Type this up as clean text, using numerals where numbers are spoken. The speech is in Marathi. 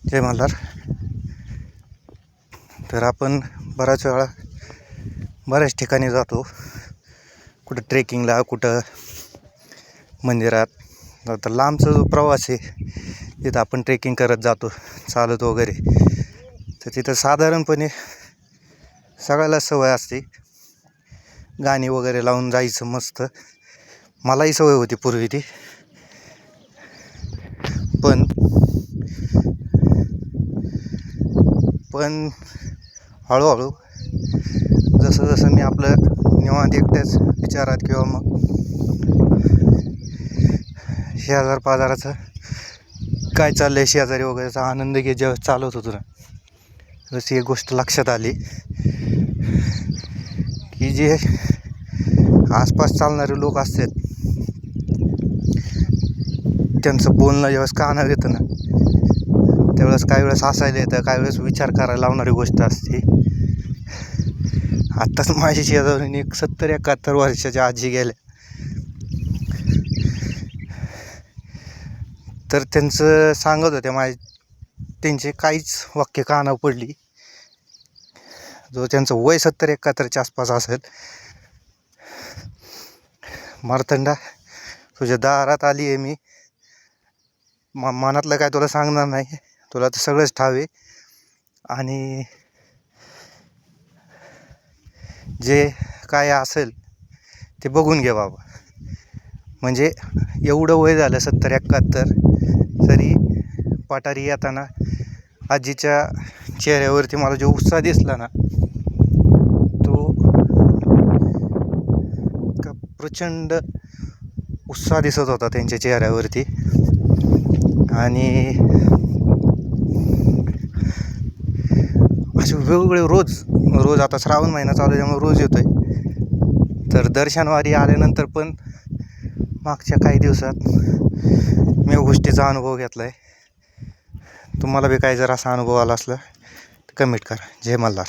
जय मल्हार. तर आपण बऱ्याच वेळा बऱ्याच ठिकाणी जातो, कुठं ट्रेकिंगला, कुठं मंदिरात. तर लांबचा जो प्रवास आहे तिथं आपण ट्रेकिंग करत जातो, चालत वगैरे. तर तिथं साधारणपणे सगळ्याला सवय असते गाणी वगैरे लावून जायचं मस्त. मलाही सवय होती पूर्वी ती, पण हळूहळू जसं जसं मी आपलं निवांत एकट्याच विचारात किंवा मग शेजार पाजाराचं काय चाललं आहे शेजारी वगैरेचा आनंद घे जेव्हा चालवत होतो ना, जशी एक गोष्ट लक्षात आली की जे आसपास चालणारे लोक असतात त्यांचं बोलणं ज्यावेळेस कानावर येतं ना, त्यावेळेस काही वेळेस हसायला येतं, काही वेळेस विचार करायला लावणारी गोष्ट असते. आत्ताच माझ्या शेजारून एक 70-71 वर्षाच्या आजी गेल्या, तर त्यांचं सांगत होते त्यांचे काहीच वाक्य कानावर पडली. जो त्यांचं वय 70-71च्या आसपास असेल. मार्तंडा, तुझ्या दारात आली आहे मी, मनातलं काय तुला सांगणार नाही, तुला तर सगळंच ठावे, आणि जे काय असेल ते बघून घे बाबा. म्हणजे एवढं वय झालं 70-71 तरी पाटारी येताना आजीच्या चेहऱ्यावरती मला जो उत्साह दिसला ना, तो प्रचंड उत्साह दिसत होता त्यांच्या चेहऱ्यावरती. आणि असे वेगवेगळे रोज आता श्रावण महिना चालू आहे त्यामुळे रोज येतोय. तर दर्शनवारी आल्यानंतर पण मागच्या काही दिवसात मी गोष्टीचा अनुभव घेतला आहे. तुम्हाला बी काही जर असा अनुभव आला असला तर कमेंट करा. जय मल्हार.